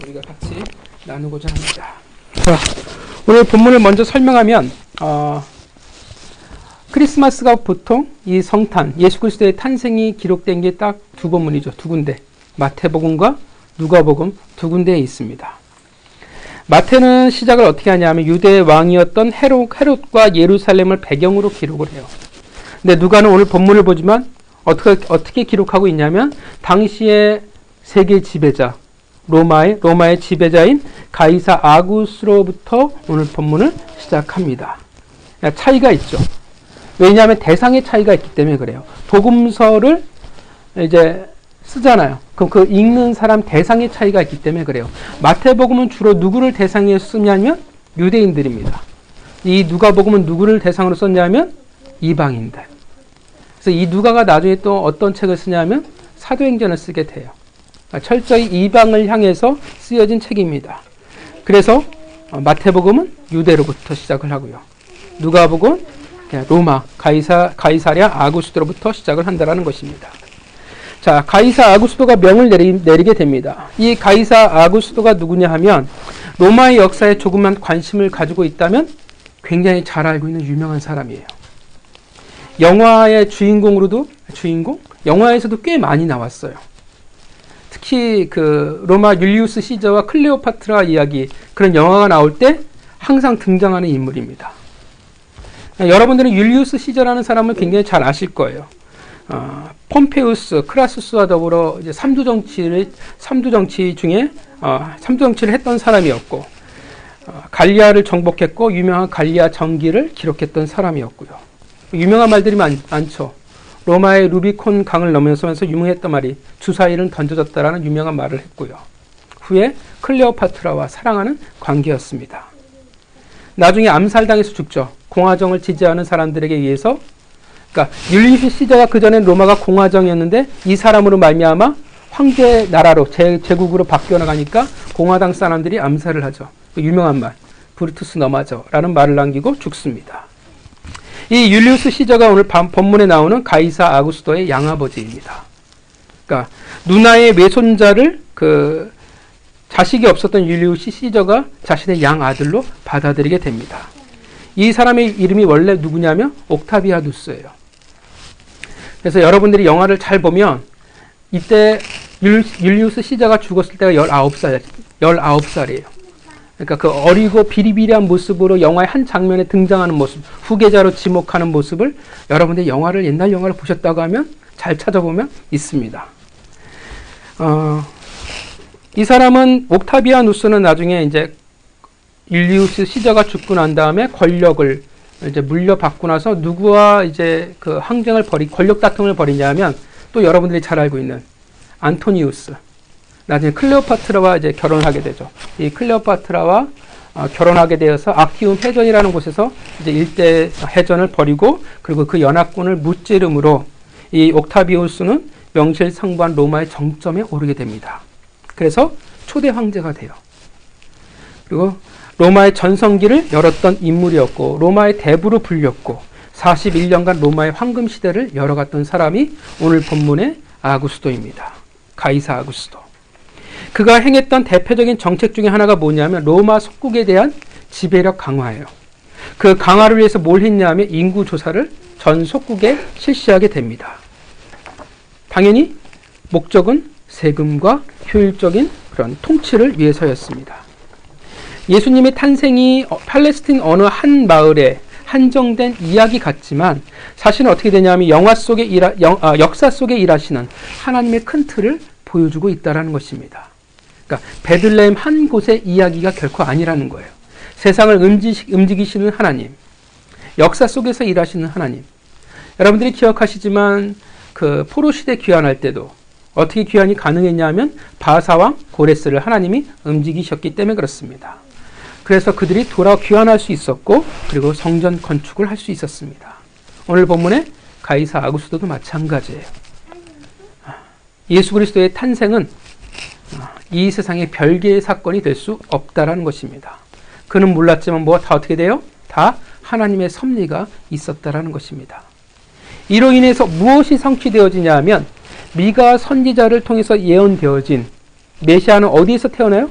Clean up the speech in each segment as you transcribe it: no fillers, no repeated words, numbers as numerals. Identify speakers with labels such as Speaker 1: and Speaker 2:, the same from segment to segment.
Speaker 1: 우리가 같이 나누고자 합니다. 자, 오늘 본문을 먼저 설명하면 크리스마스가 보통 이 성탄, 예수 그리스도의 탄생이 기록된 게 딱 두 본문이죠. 두 군데. 마태복음과 누가복음 두 군데에 있습니다. 마태는 시작을 어떻게 하냐면 유대의 왕이었던 헤롯과 예루살렘을 배경으로 기록을 해요. 근데 누가는 오늘 본문을 보지만 어떻게 기록하고 있냐면 당시의 세계 지배자, 로마의 지배자인 가이사 아구스로부터 오늘 본문을 시작합니다. 차이가 있죠. 왜냐하면 대상의 차이가 있기 때문에 그래요. 복음서를 이제 쓰잖아요. 그럼 그 읽는 사람 대상의 차이가 있기 때문에 그래요. 마태복음은 주로 누구를 대상에 쓰냐면 유대인들입니다. 이 누가복음은 누구를 대상으로 썼냐면 이방인들. 그래서 이 누가가 나중에 또 어떤 책을 쓰냐면 사도행전을 쓰게 돼요. 철저히 이방을 향해서 쓰여진 책입니다. 그래서 마태복음은 유대로부터 시작을 하고요. 누가복음은 로마, 가이사랴 아구스도로부터 시작을 한다는 것입니다. 자, 가이사 아구스도가 명을 내리게 됩니다. 이 가이사 아구스도가 누구냐 하면 로마의 역사에 조금만 관심을 가지고 있다면 굉장히 잘 알고 있는 유명한 사람이에요. 영화의 영화에서도 꽤 많이 나왔어요. 특히 그 로마 율리우스 시저와 클레오파트라 이야기, 그런 영화가 나올 때 항상 등장하는 인물입니다. 여러분들은 율리우스 시저라는 사람을 굉장히 잘 아실 거예요. 폼페우스, 크라수스와 더불어 이제 삼두 정치를 했던 사람이었고, 갈리아를 정복했고 유명한 갈리아 전기를 기록했던 사람이었고요. 유명한 말들이 많죠. 로마의 루비콘 강을 넘어서면서 유명했던 말이 주사위는 던져졌다라는 유명한 말을 했고요. 후에 클레오파트라와 사랑하는 관계였습니다. 나중에 암살당해서 죽죠. 공화정을 지지하는 사람들에게 의해서. 그러니까 율리우스 시저가 그전엔 로마가 공화정이었는데 이 사람으로 말미암아 황제 나라로 제국으로 바뀌어 나가니까 공화당 사람들이 암살을 하죠. 그 유명한 말, 브루투스 너마저라는 말을 남기고 죽습니다. 이 율리우스 시저가 오늘 본문에 나오는 가이사 아구스도의 양아버지입니다. 그러니까 누나의 외손자를 자식이 없었던 율리우스 시저가 자신의 양아들로 받아들이게 됩니다. 이 사람의 이름이 원래 누구냐면 옥타비아누스예요. 그래서 여러분들이 영화를 잘 보면 이때 율리우스 시저가 죽었을 때가 19살이에요. 그러니까 그 어리고 비리비리한 모습으로 영화의 한 장면에 등장하는 모습, 후계자로 지목하는 모습을 여러분들이 옛날 영화를 보셨다고 하면 잘 찾아보면 있습니다. 이 사람은 옥타비아누스는 나중에 이제 율리우스 시저가 죽고 난 다음에 권력을 이제 물려받고 나서 누구와 이제 그 권력 다툼을 벌이냐면 또 여러분들이 잘 알고 있는 안토니우스. 나중에 클레오파트라와 이제 결혼을 하게 되죠. 이 클레오파트라와 결혼하게 되어서 악티움 해전이라는 곳에서 이제 일대 해전을 벌이고, 그리고 그 연합군을 무찌름으로 이 옥타비우스는 명실상부한 로마의 정점에 오르게 됩니다. 그래서 초대 황제가 돼요. 그리고 로마의 전성기를 열었던 인물이었고, 로마의 대부로 불렸고, 41년간 로마의 황금 시대를 열어갔던 사람이 오늘 본문의 아구스도입니다. 가이사 아구스도. 그가 행했던 대표적인 정책 중에 하나가 뭐냐면 로마 속국에 대한 지배력 강화예요. 그 강화를 위해서 뭘 했냐면 인구 조사를 전 속국에 실시하게 됩니다. 당연히 목적은 세금과 효율적인 그런 통치를 위해서였습니다. 예수님의 탄생이 팔레스틴 어느 한 마을에 한정된 이야기 같지만 사실은 어떻게 되냐면 역사 속에 일하시는 하나님의 큰 틀을 보여주고 있다는 것입니다. 그러니까 베들레헴 한 곳의 이야기가 결코 아니라는 거예요. 세상을 움직이시는 하나님, 역사 속에서 일하시는 하나님. 여러분들이 기억하시지만 그 포로 시대 귀환할 때도 어떻게 귀환이 가능했냐면 바사왕 고레스를 하나님이 움직이셨기 때문에 그렇습니다. 그래서 그들이 귀환할 수 있었고, 그리고 성전 건축을 할 수 있었습니다. 오늘 본문의 가이사 아구스도도 마찬가지예요. 예수 그리스도의 탄생은 이 세상의 별개의 사건이 될 수 없다라는 것입니다. 그는 몰랐지만 다 어떻게 돼요? 다 하나님의 섭리가 있었다라는 것입니다. 이로 인해서 무엇이 성취되어지냐 하면 미가 선지자를 통해서 예언되어진 메시아는 어디에서 태어나요?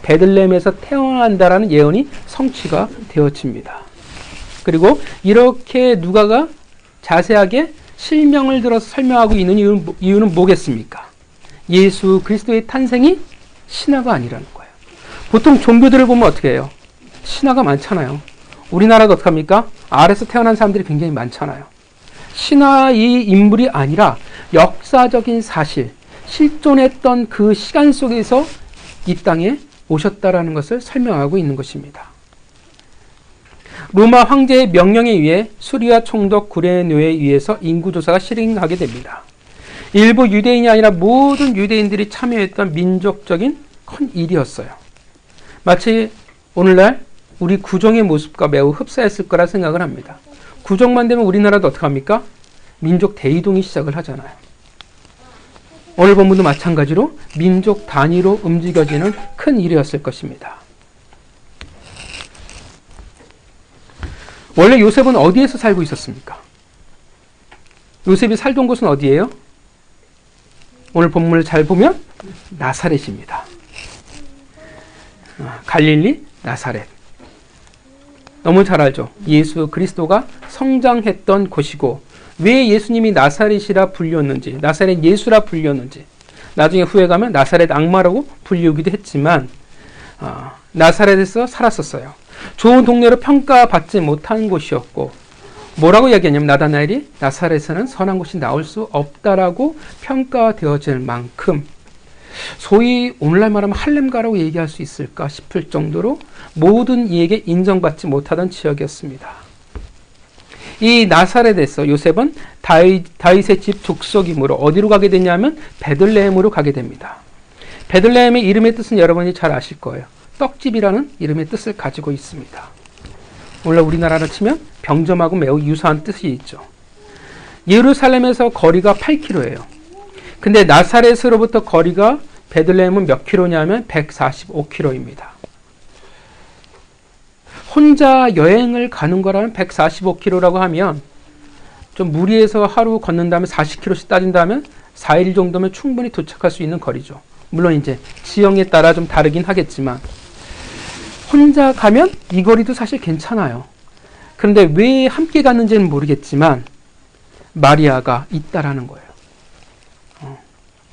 Speaker 1: 베들레헴에서 태어난다라는 예언이 성취가 되어집니다. 그리고 이렇게 누가가 자세하게 실명을 들어서 설명하고 있는 이유는 뭐겠습니까? 예수 그리스도의 탄생이 신화가 아니라는 거예요. 보통 종교들을 보면 어떻게 해요? 신화가 많잖아요. 우리나라도 어떻게 합니까? 알에서 태어난 사람들이 굉장히 많잖아요. 신화의 인물이 아니라 역사적인 사실, 실존했던 그 시간 속에서 이 땅에 오셨다라는 것을 설명하고 있는 것입니다. 로마 황제의 명령에 의해 수리아 총독 구레네오에 의해서 인구조사가 실행하게 됩니다. 일부 유대인이 아니라 모든 유대인들이 참여했던 민족적인 큰 일이었어요. 마치 오늘날 우리 구정의 모습과 매우 흡사했을 거라 생각을 합니다. 구정만 되면 우리나라도 어떻게 합니까? 민족 대이동이 시작을 하잖아요. 오늘 본문도 마찬가지로 민족 단위로 움직여지는 큰 일이었을 것입니다. 원래 요셉은 어디에서 살고 있었습니까? 요셉이 살던 곳은 어디예요? 오늘 본문을 잘 보면 나사렛입니다. 갈릴리 나사렛. 너무 잘 알죠? 예수 그리스도가 성장했던 곳이고 왜 예수님이 나사렛이라 불렸는지, 나사렛 예수라 불렸는지, 나중에 후에 가면 나사렛 악마라고 불리우기도 했지만 나사렛에서 살았었어요. 좋은 동네로 평가받지 못한 곳이었고 뭐라고 이야기하냐면 나다나엘이 나사렛에는 선한 곳이 나올 수 없다라고 평가되어질 만큼 소위 오늘날 말하면 할렘가라고 얘기할 수 있을까 싶을 정도로 모든 이에게 인정받지 못하던 지역이었습니다. 이 나사렛에서 요셉은 다윗의 집 족속이므로 어디로 가게 되냐면 베들레헴으로 가게 됩니다. 베들레헴의 이름의 뜻은 여러분이 잘 아실 거예요. 떡집이라는 이름의 뜻을 가지고 있습니다. 오늘날 우리나라로 치면 병점하고 매우 유사한 뜻이 있죠. 예루살렘에서 거리가 8km예요. 근데 나사렛으로부터 거리가 베들레헴은 몇 킬로냐면 145km입니다. 혼자 여행을 가는 거라면 145km라고 하면 좀 무리해서 하루 걷는다면 40km씩 따진다면 4일 정도면 충분히 도착할 수 있는 거리죠. 물론 이제 지형에 따라 좀 다르긴 하겠지만 혼자 가면 이 거리도 사실 괜찮아요. 그런데 왜 함께 갔는지는 모르겠지만 마리아가 있다라는 거예요.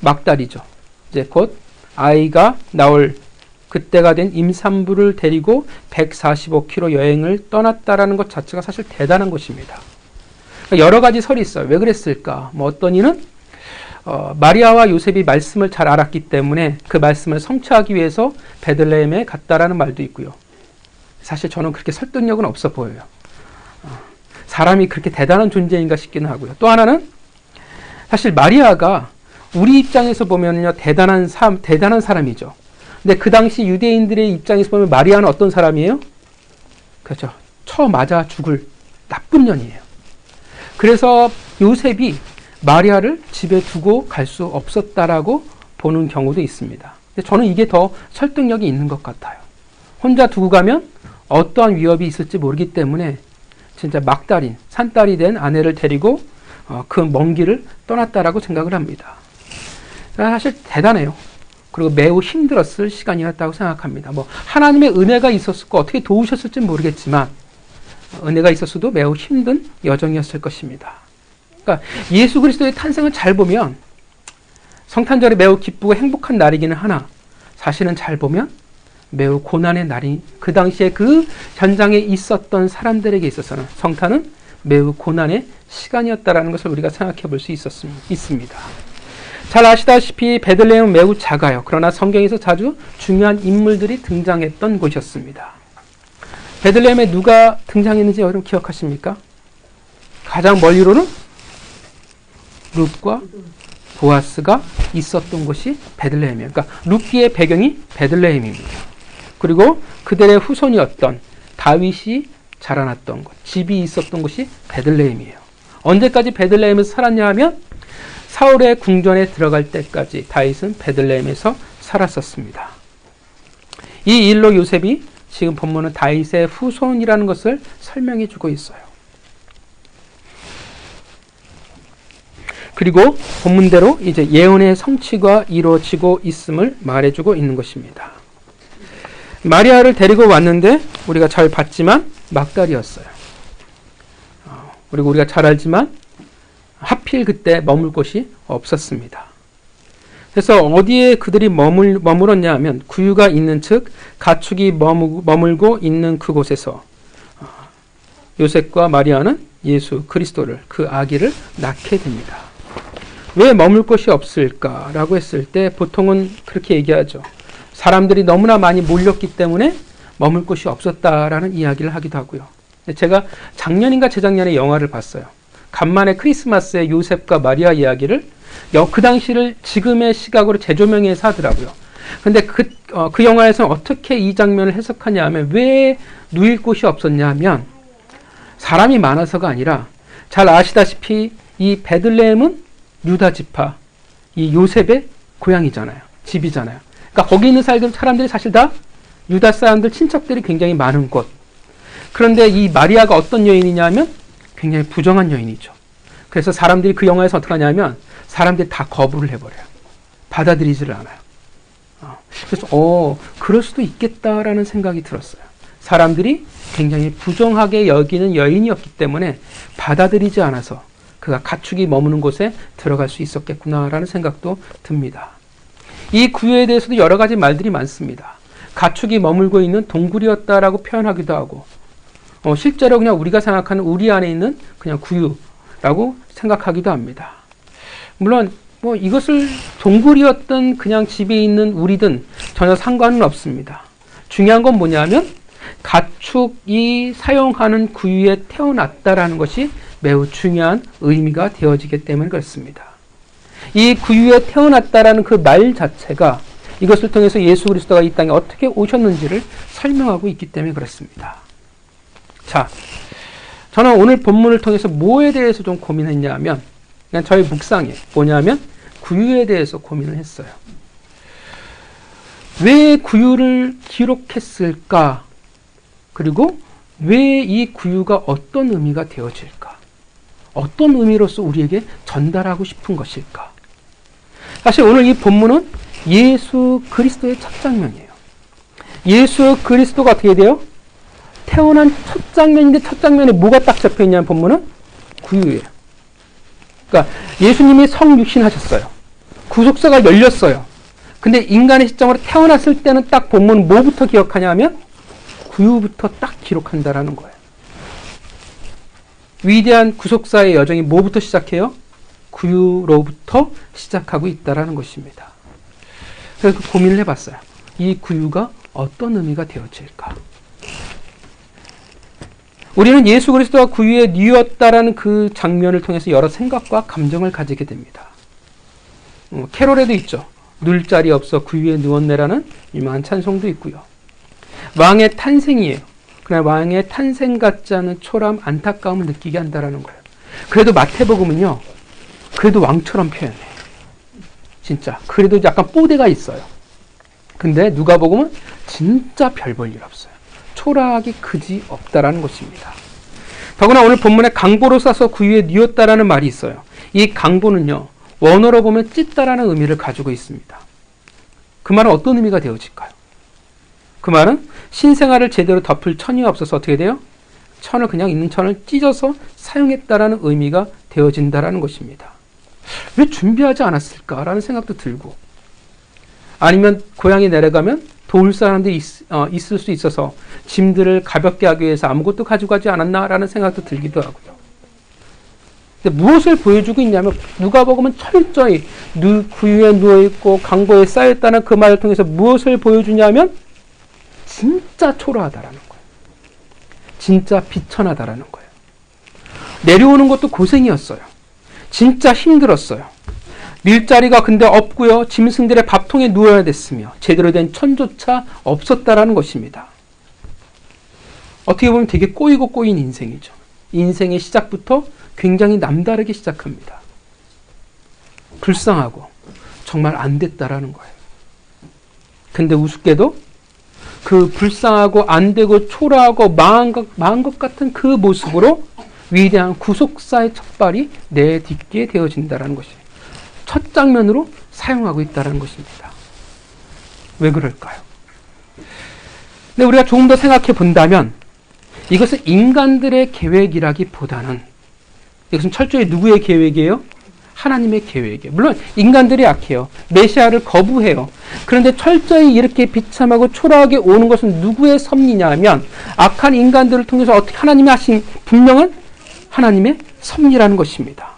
Speaker 1: 막달이죠. 이제 곧 아이가 나올 그때가 된 임산부를 데리고 145km 여행을 떠났다라는 것 자체가 사실 대단한 것입니다. 여러 가지 설이 있어요. 왜 그랬을까? 어떤 이는 마리아와 요셉이 말씀을 잘 알았기 때문에 그 말씀을 성취하기 위해서 베들레헴에 갔다라는 말도 있고요. 사실 저는 그렇게 설득력은 없어 보여요. 사람이 그렇게 대단한 존재인가 싶기는 하고요. 또 하나는 사실 마리아가 우리 입장에서 보면요 대단한 사람이죠. 근데 그 당시 유대인들의 입장에서 보면 마리아는 어떤 사람이에요? 그렇죠. 쳐맞아 죽을 나쁜 년이에요. 그래서 요셉이 마리아를 집에 두고 갈 수 없었다라고 보는 경우도 있습니다. 근데 저는 이게 더 설득력이 있는 것 같아요. 혼자 두고 가면 어떠한 위협이 있을지 모르기 때문에 진짜 막달인, 산딸이 된 아내를 데리고 그 먼 길을 떠났다라고 생각을 합니다. 사실 대단해요. 그리고 매우 힘들었을 시간이었다고 생각합니다. 하나님의 은혜가 있었고 어떻게 도우셨을지는 모르겠지만 은혜가 있었어도 매우 힘든 여정이었을 것입니다. 그러니까 예수 그리스도의 탄생을 잘 보면 성탄절이 매우 기쁘고 행복한 날이기는 하나 사실은 잘 보면 매우 고난의 날이 그 당시에 그 현장에 있었던 사람들에게 있어서는 성탄은 매우 고난의 시간이었다라는 것을 우리가 생각해 볼 수 있습니다. 잘 아시다시피 베들레헴은 매우 작아요. 그러나 성경에서 자주 중요한 인물들이 등장했던 곳이었습니다. 베들레헴에 누가 등장했는지 여러분 기억하십니까? 가장 멀리로는 룻과 보아스가 있었던 곳이 베들레헴이에요. 그러니까 룻기의 배경이 베들레헴입니다. 그리고 그들의 후손이었던 다윗이 자라났던 곳, 집이 있었던 곳이 베들레헴이에요. 언제까지 베들레헴에서 살았냐 하면 사울의 궁전에 들어갈 때까지 다윗은 베들레헴에서 살았었습니다. 이 일로 요셉이 지금 본문은 다윗의 후손이라는 것을 설명해 주고 있어요. 그리고 본문대로 이제 예언의 성취가 이루어지고 있음을 말해주고 있는 것입니다. 마리아를 데리고 왔는데 우리가 잘 봤지만 막달이었어요. 그리고 우리가 잘 알지만 하필 그때 머물 곳이 없었습니다. 그래서 어디에 그들이 머물었냐 하면 구유가 있는 즉 가축이 머물고 있는 그곳에서 요셉과 마리아는 예수 그리스도를, 그 아기를 낳게 됩니다. 왜 머물 곳이 없을까라고 했을 때 보통은 그렇게 얘기하죠. 사람들이 너무나 많이 몰렸기 때문에 머물 곳이 없었다라는 이야기를 하기도 하고요. 제가 작년인가 재작년에 영화를 봤어요. 간만에 크리스마스에 요셉과 마리아 이야기를 그 당시를 지금의 시각으로 재조명해서 하더라고요. 근데 그 영화에서는 어떻게 이 장면을 해석하냐 하면 왜 누일 곳이 없었냐 하면 사람이 많아서가 아니라 잘 아시다시피 이 베들레헴은 유다 지파, 이 요셉의 고향이잖아요. 집이잖아요. 그러니까 거기 있는 사람들이 사실 다 유다 사람들, 친척들이 굉장히 많은 곳. 그런데 이 마리아가 어떤 여인이냐 하면 굉장히 부정한 여인이죠. 그래서 사람들이 그 영화에서 어떻게 하냐면 사람들이 다 거부를 해버려요. 받아들이지를 않아요. 그래서 그럴 수도 있겠다라는 생각이 들었어요. 사람들이 굉장히 부정하게 여기는 여인이었기 때문에 받아들이지 않아서 그가 가축이 머무는 곳에 들어갈 수 있었겠구나라는 생각도 듭니다. 이 구유에 대해서도 여러 가지 말들이 많습니다. 가축이 머물고 있는 동굴이었다라고 표현하기도 하고 실제로 그냥 우리가 생각하는 우리 안에 있는 그냥 구유라고 생각하기도 합니다. 물론 이것을 동굴이었던 그냥 집에 있는 우리든 전혀 상관은 없습니다. 중요한 건 뭐냐면 가축이 사용하는 구유에 태어났다라는 것이 매우 중요한 의미가 되어지기 때문에 그렇습니다. 이 구유에 태어났다라는 그 말 자체가 이것을 통해서 예수 그리스도가 이 땅에 어떻게 오셨는지를 설명하고 있기 때문에 그렇습니다. 자, 저는 오늘 본문을 통해서 뭐에 대해서 좀 고민했냐 하면 그냥 저희 묵상에 뭐냐면 구유에 대해서 고민을 했어요. 왜 구유를 기록했을까? 그리고 왜 이 구유가 어떤 의미가 되어질까? 어떤 의미로서 우리에게 전달하고 싶은 것일까? 사실 오늘 이 본문은 예수 그리스도의 첫 장면이에요. 예수 그리스도가 어떻게 돼요? 태어난 첫 장면인데 첫 장면에 뭐가 딱 적혀있냐면 본문은 구유예요. 그러니까 예수님이 성육신하셨어요. 구속사가 열렸어요. 근데 인간의 시점으로 태어났을 때는 딱 본문 뭐부터 기억하냐 하면 구유부터 딱 기록한다라는 거예요. 위대한 구속사의 여정이 뭐부터 시작해요? 구유로부터 시작하고 있다라는 것입니다. 그래서 고민을 해봤어요. 이 구유가 어떤 의미가 되어질까? 우리는 예수 그리스도가 구유에 누웠다라는 그 장면을 통해서 여러 생각과 감정을 가지게 됩니다. 캐롤에도 있죠. 누울 자리 없어 구유에 누웠네라는 유명한 찬송도 있고요. 왕의 탄생이에요. 그러나 왕의 탄생 같지 않은 초라함, 안타까움을 느끼게 한다라는 거예요. 그래도 마태복음은요. 그래도 왕처럼 표현해요. 진짜. 그래도 약간 뽀대가 있어요. 근데 누가복음은 진짜 별 볼 일 없어요. 초라하기 그지 없다라는 것입니다. 더구나 오늘 본문에 강보로 싸서 구유에 뉘었다라는 말이 있어요. 이 강보는요. 원어로 보면 찢다라는 의미를 가지고 있습니다. 그 말은 어떤 의미가 되어질까요? 그 말은 신생아를 제대로 덮을 천이 없어서 어떻게 돼요? 천을 그냥 있는 천을 찢어서 사용했다라는 의미가 되어진다라는 것입니다. 왜 준비하지 않았을까라는 생각도 들고 아니면 고향에 내려가면 도울 사람들이 있을 수 있어서 짐들을 가볍게 하기 위해서 아무것도 가져가지 않았나라는 생각도 들기도 하고요. 근데 무엇을 보여주고 있냐면 누가복음은 철저히 구유에 누워있고 강보에 쌓였다는 그 말을 통해서 무엇을 보여주냐면 진짜 초라하다라는 거예요. 진짜 비천하다라는 거예요. 내려오는 것도 고생이었어요. 진짜 힘들었어요. 밀자리가 근데 없고요. 짐승들의 밥통에 누워야 됐으며 제대로 된 천조차 없었다라는 것입니다. 어떻게 보면 되게 꼬이고 꼬인 인생이죠. 인생의 시작부터 굉장히 남다르게 시작합니다. 불쌍하고 정말 안 됐다라는 거예요. 근데 우습게도 그 불쌍하고 안 되고 초라하고 망한 것 같은 그 모습으로 위대한 구속사의 첫발이 내딛게 되어진다는 것이에요. 첫 장면으로 사용하고 있다는 것입니다. 왜 그럴까요? 근데 우리가 조금 더 생각해 본다면 이것은 인간들의 계획이라기보다는 이것은 철저히 누구의 계획이에요? 하나님의 계획이에요. 물론 인간들이 약해요. 메시아를 거부해요. 그런데 철저히 이렇게 비참하고 초라하게 오는 것은 누구의 섭리냐 하면 악한 인간들을 통해서 어떻게 하나님이 하신 분명한 하나님의 섭리라는 것입니다.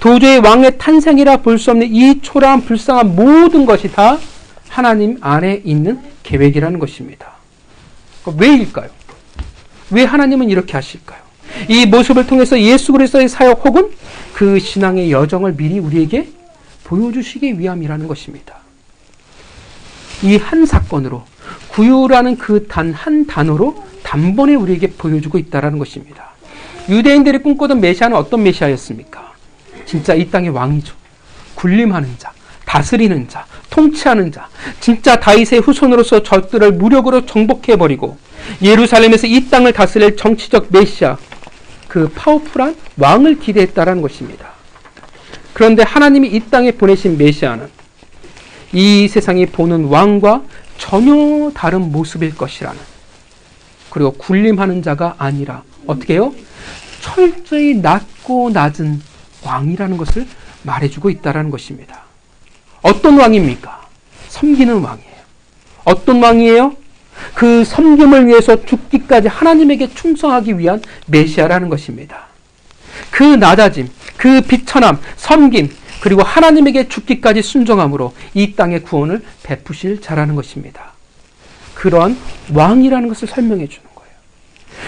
Speaker 1: 도저히 왕의 탄생이라 볼 수 없는 이 초라한 불쌍한 모든 것이 다 하나님 안에 있는 계획이라는 것입니다. 왜일까요? 왜 하나님은 이렇게 하실까요? 이 모습을 통해서 예수 그리스도의 사역 혹은 그 신앙의 여정을 미리 우리에게 보여주시기 위함이라는 것입니다. 이 한 사건으로 구유라는 그 단 한 단어로 단번에 우리에게 보여주고 있다는 것입니다. 유대인들이 꿈꾸던 메시아는 어떤 메시아였습니까? 진짜 이 땅의 왕이죠. 군림하는 자, 다스리는 자, 통치하는 자, 진짜 다윗의 후손으로서 적들을 무력으로 정복해버리고 예루살렘에서 이 땅을 다스릴 정치적 메시아, 그 파워풀한 왕을 기대했다라는 것입니다. 그런데 하나님이 이 땅에 보내신 메시아는 이 세상이 보는 왕과 전혀 다른 모습일 것이라는, 그리고 군림하는 자가 아니라 어떻게 해요? 철저히 낮고 낮은 왕이라는 것을 말해주고 있다는 것입니다. 어떤 왕입니까? 섬기는 왕이에요. 어떤 왕이에요? 그 섬김을 위해서 죽기까지 하나님에게 충성하기 위한 메시아라는 것입니다. 그 낮아짐, 그 비천함, 섬김, 그리고 하나님에게 죽기까지 순종함으로 이 땅의 구원을 베푸실 자라는 것입니다. 그러한 왕이라는 것을 설명해 주는 거예요.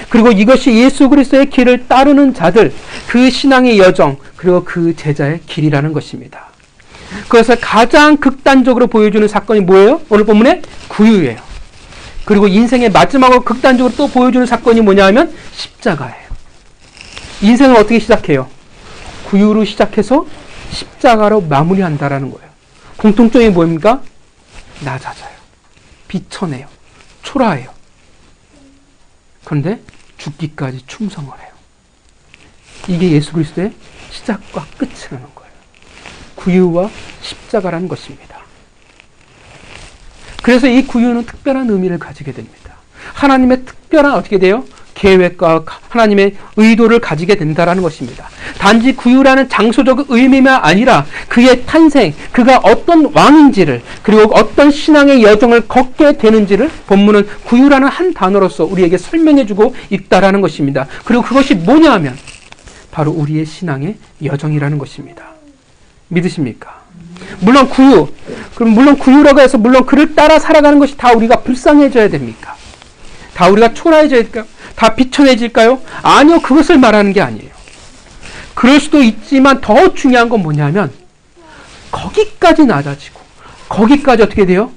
Speaker 1: 그리고 이것이 예수 그리스도의 길을 따르는 자들, 그 신앙의 여정, 그리고 그 제자의 길이라는 것입니다. 그것을 가장 극단적으로 보여주는 사건이 뭐예요? 오늘 본문에 구유예요. 그리고 인생의 마지막으로 극단적으로 또 보여주는 사건이 뭐냐 하면 십자가예요. 인생을 어떻게 시작해요? 구유로 시작해서 십자가로 마무리한다라는 거예요. 공통점이 뭡니까? 낮아져요. 비천해요. 초라해요. 그런데 죽기까지 충성을 해요. 이게 예수 그리스도의 시작과 끝이라는 거예요. 구유와 십자가라는 것입니다. 그래서 이 구유는 특별한 의미를 가지게 됩니다. 하나님의 특별한 어떻게 돼요? 계획과 하나님의 의도를 가지게 된다는 것입니다. 단지 구유라는 장소적 의미만 아니라 그의 탄생, 그가 어떤 왕인지를, 그리고 어떤 신앙의 여정을 걷게 되는지를 본문은 구유라는 한 단어로서 우리에게 설명해주고 있다는 것입니다. 그리고 그것이 뭐냐 하면 바로 우리의 신앙의 여정이라는 것입니다. 믿으십니까? 물론 구유라고 해서 물론 그를 따라 살아가는 것이 다 우리가 불쌍해져야 됩니까? 다 우리가 초라해져야 될까요? 다 비천해질까요? 아니요, 그것을 말하는 게 아니에요. 그럴 수도 있지만 더 중요한 건 뭐냐면 거기까지 낮아지고 거기까지 어떻게 돼요?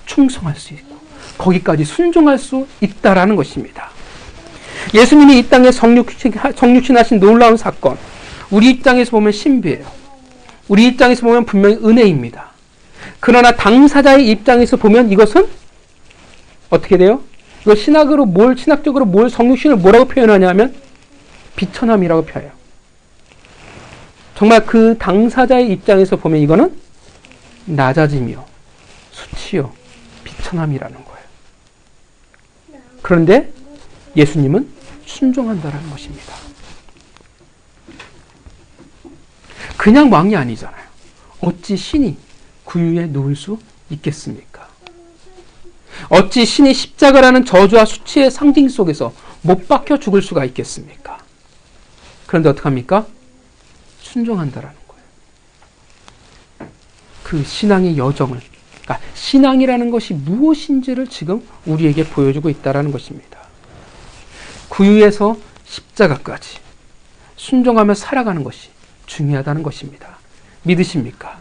Speaker 1: 충성할 수 있고 거기까지 순종할 수 있다라는 것입니다. 예수님이 이 땅에 성육신하신 놀라운 사건, 우리 입장에서 보면 신비예요. 우리 입장에서 보면 분명히 은혜입니다. 그러나 당사자의 입장에서 보면 이것은 어떻게 돼요? 이거 신학적으로 뭘 성육신을 뭐라고 표현하냐면 비천함이라고 표현해요. 정말 그 당사자의 입장에서 보면 이거는 낮아짐이요, 수치요, 비천함이라는 거예요. 그런데 예수님은 순종한다는 것입니다. 그냥 왕이 아니잖아요. 어찌 신이 구유에 누울 수 있겠습니까? 어찌 신이 십자가라는 저주와 수치의 상징 속에서 못 박혀 죽을 수가 있겠습니까? 그런데 어떡합니까? 순종한다라는 거예요. 그 신앙의 여정을, 그러니까 신앙이라는 것이 무엇인지를 지금 우리에게 보여주고 있다는 것입니다. 구유에서 십자가까지 순종하며 살아가는 것이 중요하다는 것입니다. 믿으십니까?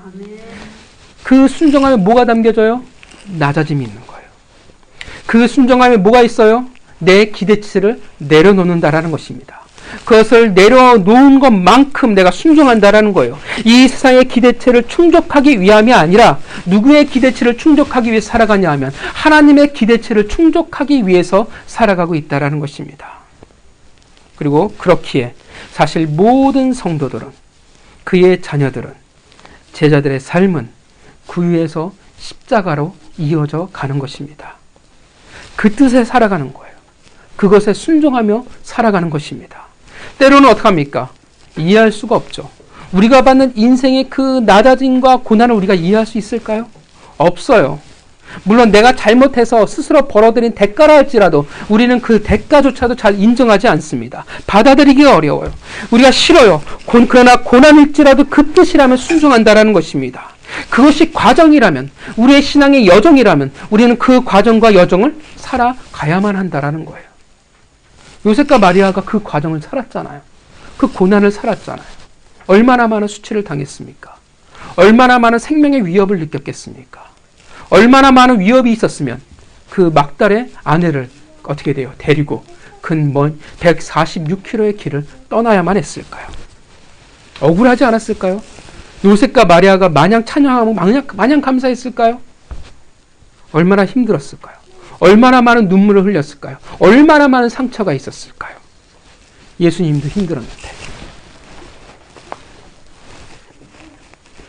Speaker 1: 그 순종함에 뭐가 담겨져요? 낮아짐이 있는 거예요. 그 순종함에 뭐가 있어요? 내 기대치를 내려놓는다라는 것입니다. 그것을 내려놓은 것만큼 내가 순종한다라는 거예요. 이 세상의 기대치를 충족하기 위함이 아니라 누구의 기대치를 충족하기 위해 살아가냐 하면 하나님의 기대치를 충족하기 위해서 살아가고 있다라는 것입니다. 그리고 그렇기에 사실 모든 성도들은, 그의 자녀들은, 제자들의 삶은 구유에서 십자가로 이어져 가는 것입니다. 그 뜻에 살아가는 거예요. 그것에 순종하며 살아가는 것입니다. 때로는 어떡합니까? 이해할 수가 없죠. 우리가 받는 인생의 그 낮아짐과 고난을 우리가 이해할 수 있을까요? 없어요. 물론 내가 잘못해서 스스로 벌어들인 대가라 할지라도 우리는 그 대가조차도 잘 인정하지 않습니다. 받아들이기 어려워요. 우리가 싫어요. 그러나 고난일지라도 그 뜻이라면 순종한다라는 것입니다. 그것이 과정이라면, 우리의 신앙의 여정이라면 우리는 그 과정과 여정을 살아가야만 한다라는 거예요. 요셉과 마리아가 그 과정을 살았잖아요. 그 고난을 살았잖아요. 얼마나 많은 수치를 당했습니까? 얼마나 많은 생명의 위협을 느꼈겠습니까? 얼마나 많은 위협이 있었으면 그 막달의 아내를 어떻게 돼요? 데리고 근먼 146km의 길을 떠나야만 했을까요? 억울하지 않았을까요? 요셉과 마리아가 마냥 찬양하고 마냥 감사했을까요? 얼마나 힘들었을까요? 얼마나 많은 눈물을 흘렸을까요? 얼마나 많은 상처가 있었을까요? 예수님도 힘들었는데.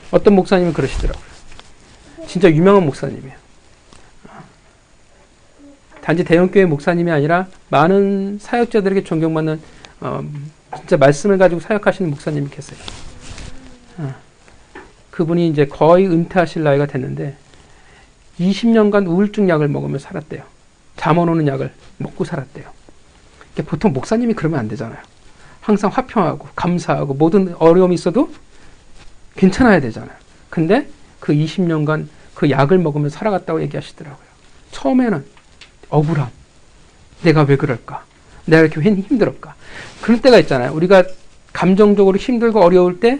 Speaker 1: 어떤 목사님은 그러시더라고요. 진짜 유명한 목사님이에요. 단지 대형교회 목사님이 아니라 많은 사역자들에게 존경받는 진짜 말씀을 가지고 사역하시는 목사님이 계세요. 그분이 이제 거의 은퇴하실 나이가 됐는데 20년간 우울증 약을 먹으며 살았대요. 잠 안 오는 약을 먹고 살았대요. 보통 목사님이 그러면 안 되잖아요. 항상 화평하고 감사하고 모든 어려움이 있어도 괜찮아야 되잖아요. 근데 그 20년간 그 약을 먹으며 살아갔다고 얘기하시더라고요. 처음에는 억울함. 내가 왜 그럴까? 내가 이렇게 힘들었까? 그럴 때가 있잖아요. 우리가 감정적으로 힘들고 어려울 때,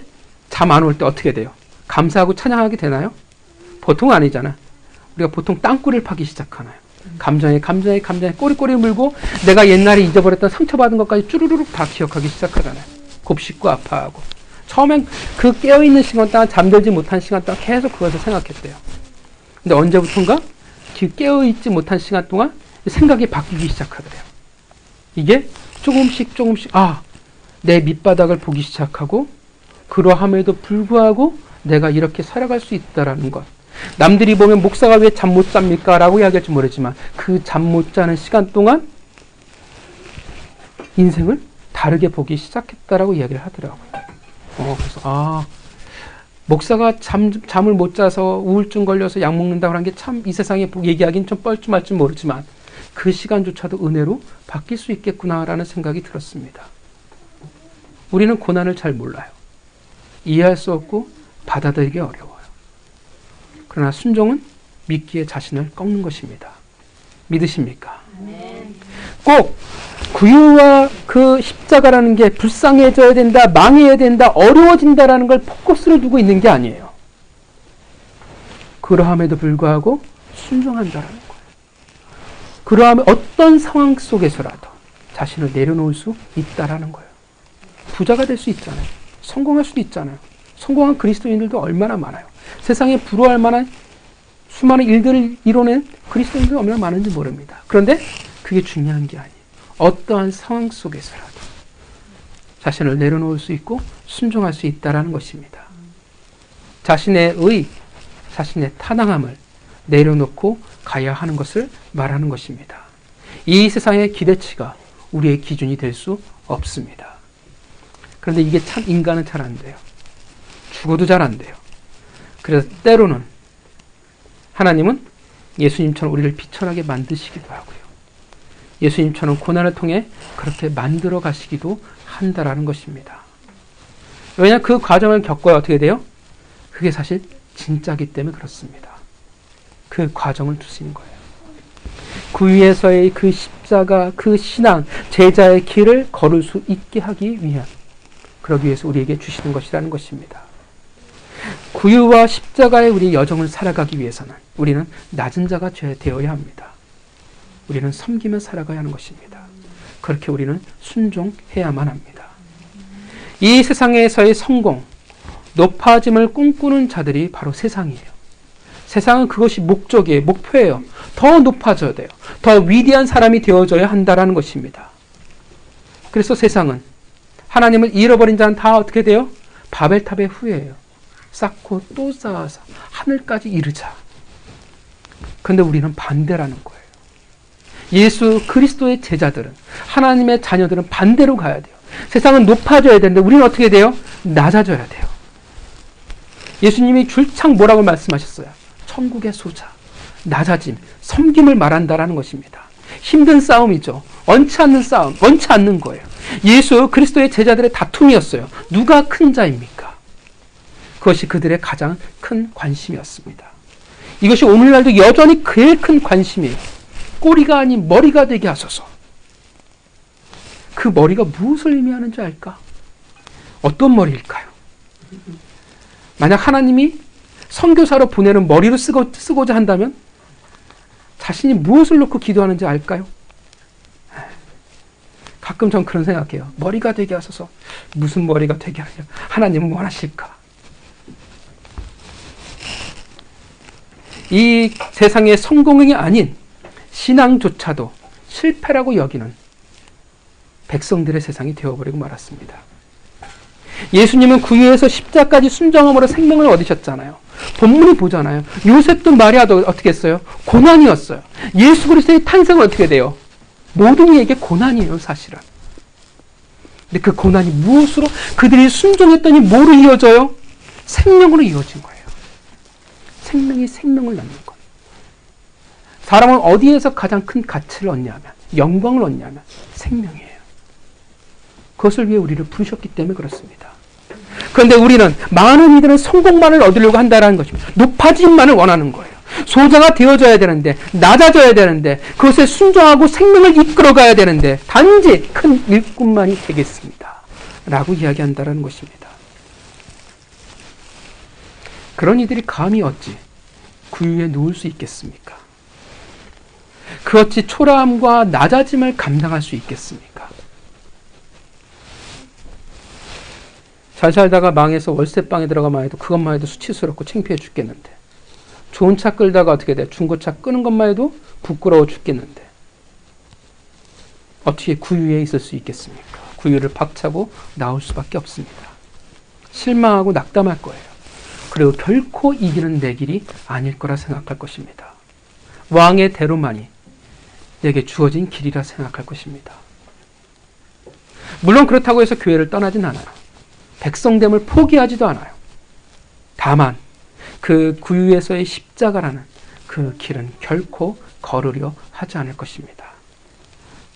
Speaker 1: 잠 안 올 때 어떻게 돼요? 감사하고 찬양하게 되나요? 보통 아니잖아. 우리가 보통 땅굴을 파기 시작하나요? 감정에 꼬리꼬리 물고 내가 옛날에 잊어버렸던 상처받은 것까지 쭈루루룩 다 기억하기 시작하잖아요. 곱씹고 아파하고. 처음엔 그 깨어있는 시간 동안 잠들지 못한 시간 동안 계속 그것을 생각했대요. 근데 언제부턴가 깨어있지 못한 시간 동안 생각이 바뀌기 시작하더래요. 이게 조금씩 내 밑바닥을 보기 시작하고 그러함에도 불구하고 내가 이렇게 살아갈 수 있다라는 것. 남들이 보면 목사가 왜 잠 못 잡니까? 라고 이야기할지 모르지만 그 잠 못 자는 시간 동안 인생을 다르게 보기 시작했다라고 이야기를 하더라고요. 그래서 목사가 잠을 못 자서 우울증 걸려서 약 먹는다고 하는 게 참 이 세상에 얘기하기는 좀 뻘쭘할지 모르지만 그 시간조차도 은혜로 바뀔 수 있겠구나라는 생각이 들었습니다. 우리는 고난을 잘 몰라요. 이해할 수 없고 받아들이기 어려워요. 그러나 순종은 믿기에 자신을 꺾는 것입니다. 믿으십니까? 꼭 구유와 그 십자가라는 게 불쌍해져야 된다, 망해야 된다, 어려워진다라는 걸 포커스로 두고 있는 게 아니에요. 그러함에도 불구하고 순종한다라는 거예요. 그러함에 어떤 상황 속에서라도 자신을 내려놓을 수 있다라는 거예요. 부자가 될 수 있잖아요. 성공할 수도 있잖아요. 성공한 그리스도인들도 얼마나 많아요. 세상에 부러워할 만한 수많은 일들을 이뤄낸 그리스도인들이 얼마나 많은지 모릅니다. 그런데 그게 중요한 게 아니에요. 어떠한 상황 속에서라도 자신을 내려놓을 수 있고 순종할 수 있다는 것입니다. 자신의 자신의 타당함을 내려놓고 가야 하는 것을 말하는 것입니다. 이 세상의 기대치가 우리의 기준이 될 수 없습니다. 그런데 이게 참 인간은 잘 안 돼요. 죽어도 잘 안 돼요. 그래서 때로는 하나님은 예수님처럼 우리를 비천하게 만드시기도 하고요. 예수님처럼 고난을 통해 그렇게 만들어 가시기도 한다라는 것입니다. 왜냐하면 그 과정을 겪어야 어떻게 돼요? 그게 사실 진짜기 때문에 그렇습니다. 그 과정을 두신 거예요. 구유에서의 그 십자가, 그 신앙, 제자의 길을 걸을 수 있게 하기 위한, 그러기 위해서 우리에게 주시는 것이라는 것입니다. 구유와 십자가의 우리 여정을 살아가기 위해서는 우리는 낮은 자가 되어야 합니다. 우리는 섬기며 살아가야 하는 것입니다. 그렇게 우리는 순종해야만 합니다. 이 세상에서의 성공, 높아짐을 꿈꾸는 자들이 바로 세상이에요. 세상은 그것이 목적이에요. 목표예요. 더 높아져야 돼요. 더 위대한 사람이 되어져야 한다는 것입니다. 그래서 세상은 하나님을 잃어버린 자는 다 어떻게 돼요? 바벨탑의 후예예요. 쌓고 또 쌓아서 하늘까지 이르자. 그런데 우리는 반대라는 거예요. 예수 그리스도의 제자들은, 하나님의 자녀들은 반대로 가야 돼요. 세상은 높아져야 되는데 우리는 어떻게 돼요? 낮아져야 돼요. 예수님이 줄창 뭐라고 말씀하셨어요? 천국의 소자, 낮아짐, 섬김을 말한다라는 것입니다. 힘든 싸움이죠. 원치 않는 싸움, 원치 않는 거예요. 예수 그리스도의 제자들의 다툼이었어요. 누가 큰 자입니까? 그것이 그들의 가장 큰 관심이었습니다. 이것이 오늘날도 여전히 제일 큰 관심이에요. 꼬리가 아닌 머리가 되게 하소서. 그 머리가 무엇을 의미하는지 알까? 어떤 머리일까요? 만약 하나님이 선교사로 보내는 머리로 쓰고자 한다면 자신이 무엇을 놓고 기도하는지 알까요? 가끔 전 그런 생각해요. 머리가 되게 하소서. 무슨 머리가 되게 하려? 하나님은 원하실까? 이 세상의 성공이 아닌 신앙조차도 실패라고 여기는 백성들의 세상이 되어버리고 말았습니다. 예수님은 구유에서 십자가까지 순종함으로 생명을 얻으셨잖아요. 본문이 보잖아요. 요셉도 마리아도 어떻게 했어요? 고난이었어요. 예수 그리스도의 탄생은 어떻게 돼요? 모든 이에게 고난이에요, 사실은. 근데 그 고난이 무엇으로? 그들이 순종했더니 뭐로 이어져요? 생명으로 이어진 거예요. 생명이 생명을 낳는 것. 사람은 어디에서 가장 큰 가치를 얻냐면, 영광을 얻냐면 생명이에요. 그것을 위해 우리를 부르셨기 때문에 그렇습니다. 그런데 우리는 많은 이들은 성공만을 얻으려고 한다는 것입니다. 높아짐만을 원하는 거예요. 소자가 되어져야 되는데, 낮아져야 되는데, 그것에 순종하고 생명을 이끌어가야 되는데 단지 큰 일꾼만이 되겠습니다 라고 이야기한다는 것입니다. 그런 이들이 감히 어찌 구유에 누울 수 있겠습니까? 그 어찌 초라함과 낮아짐을 감당할 수 있겠습니까? 잘 살다가 망해서 월세방에 들어가만 해도 그것만 해도 수치스럽고 창피해 죽겠는데, 좋은 차 끌다가 어떻게 돼? 중고차 끄는 것만 해도 부끄러워 죽겠는데 어떻게 구유에 있을 수 있겠습니까? 구유를 박차고 나올 수밖에 없습니다. 실망하고 낙담할 거예요. 그리고 결코 이기는 내 길이 아닐 거라 생각할 것입니다. 왕의 대로만이 내게 주어진 길이라 생각할 것입니다. 물론 그렇다고 해서 교회를 떠나진 않아요. 백성됨을 포기하지도 않아요. 다만 그 구유에서의 십자가라는 그 길은 결코 걸으려 하지 않을 것입니다.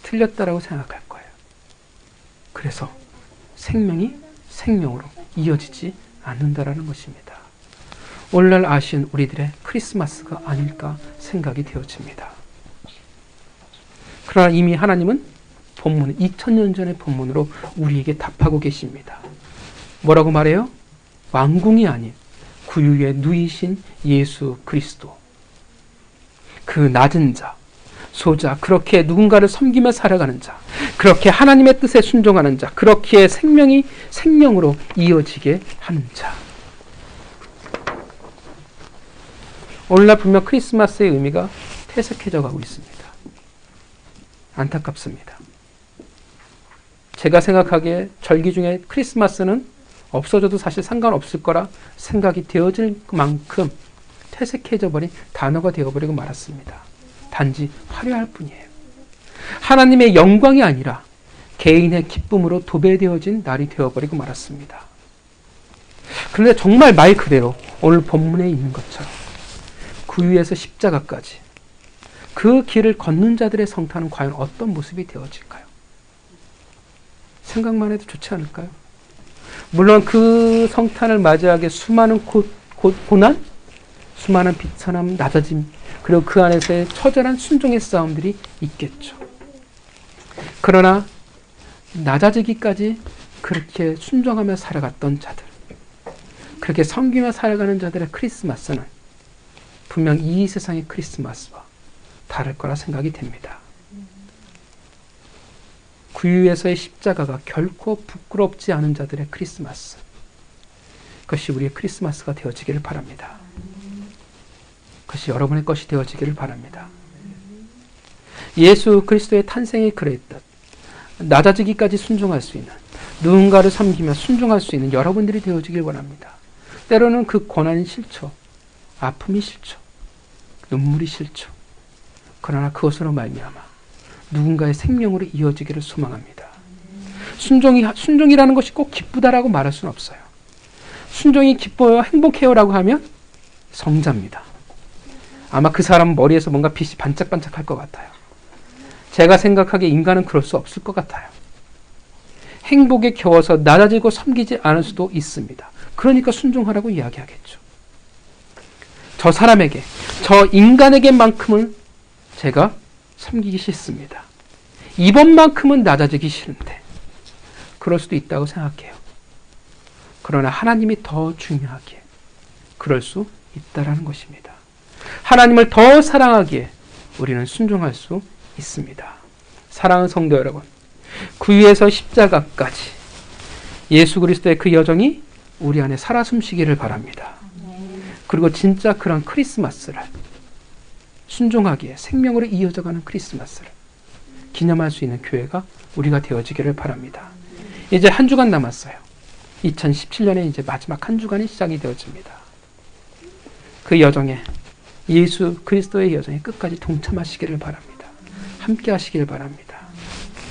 Speaker 1: 틀렸다라고 생각할 거예요. 그래서 생명이 생명으로 이어지지 않는다라는 것입니다. 오늘날 아쉬운 우리들의 크리스마스가 아닐까 생각이 되어집니다. 그러나 이미 하나님은 본문, 2000년 전의 본문으로 우리에게 답하고 계십니다. 뭐라고 말해요? 왕궁이 아닌 구유에 누이신 예수 그리스도. 그 낮은 자, 소자, 그렇게 누군가를 섬기며 살아가는 자, 그렇게 하나님의 뜻에 순종하는 자, 그렇게 생명이 생명으로 이어지게 하는 자. 오늘날 분명 크리스마스의 의미가 퇴색해져 가고 있습니다. 안타깝습니다. 제가 생각하기에 절기 중에 크리스마스는 없어져도 사실 상관없을 거라 생각이 되어질 만큼 퇴색해져 버린 단어가 되어버리고 말았습니다. 단지 화려할 뿐이에요. 하나님의 영광이 아니라 개인의 기쁨으로 도배되어진 날이 되어버리고 말았습니다. 그런데 정말 말 그대로 오늘 본문에 있는 것처럼 구유에서 십자가까지 그 길을 걷는 자들의 성탄은 과연 어떤 모습이 되어질까요? 생각만 해도 좋지 않을까요? 물론 그 성탄을 맞이하기에 수많은 고난, 수많은 비천함, 낮아짐, 그리고 그 안에서의 처절한 순종의 싸움들이 있겠죠. 그러나 낮아지기까지 그렇게 순종하며 살아갔던 자들, 그렇게 섬기며 살아가는 자들의 크리스마스는 분명 이 세상의 크리스마스와 다를 거라 생각이 됩니다. 구유에서의 십자가가 결코 부끄럽지 않은 자들의 크리스마스, 그것이 우리의 크리스마스가 되어지기를 바랍니다. 그것이 여러분의 것이 되어지기를 바랍니다. 예수 그리스도의 탄생이 그랬듯 낮아지기까지 순종할 수 있는, 누군가를 섬기며 순종할 수 있는 여러분들이 되어지길 원합니다. 때로는 그 고난이 싫죠. 아픔이 싫죠. 눈물이 싫죠. 그러나 그것으로 말미암아 누군가의 생명으로 이어지기를 소망합니다. 순종이라는 것이 꼭 기쁘다라고 말할 수는 없어요. 순종이 기뻐요, 행복해요라고 하면 성자입니다. 아마 그 사람 머리에서 뭔가 빛이 반짝반짝할 것 같아요. 제가 생각하기에 인간은 그럴 수 없을 것 같아요. 행복에 겨워서 낮아지고 섬기지 않을 수도 있습니다. 그러니까 순종하라고 이야기하겠죠. 저 사람에게, 저 인간에게만큼은 제가 섬기기 싫습니다. 이번만큼은 낮아지기 싫은데 그럴 수도 있다고 생각해요. 그러나 하나님이 더 중요하기에 그럴 수 있다라는 것입니다. 하나님을 더 사랑하기에 우리는 순종할 수 있습니다. 사랑하는 성도 여러분, 구유에서 십자가까지 예수 그리스도의 그 여정이 우리 안에 살아 숨쉬기를 바랍니다. 그리고 진짜 그런 크리스마스를 순종하기에 생명으로 이어져가는 크리스마스를 기념할 수 있는 교회가 우리가 되어지기를 바랍니다. 이제 한 주간 남았어요. 2017년에 이제 마지막 한 주간이 시작이 되어집니다. 그 여정에 예수 그리스도의 여정에 끝까지 동참하시기를 바랍니다. 함께 하시기를 바랍니다.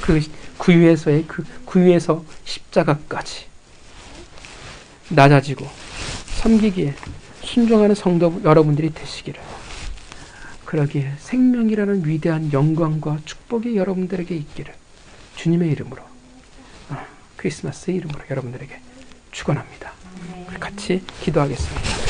Speaker 1: 그 구유에서 십자가까지 낮아지고 섬기기에 순종하는 성도 여러분들이 되시기를, 그러기에 생명이라는 위대한 영광과 축복이 여러분들에게 있기를 주님의 이름으로, 크리스마스의 이름으로 여러분들에게 축원합니다. 같이 기도하겠습니다.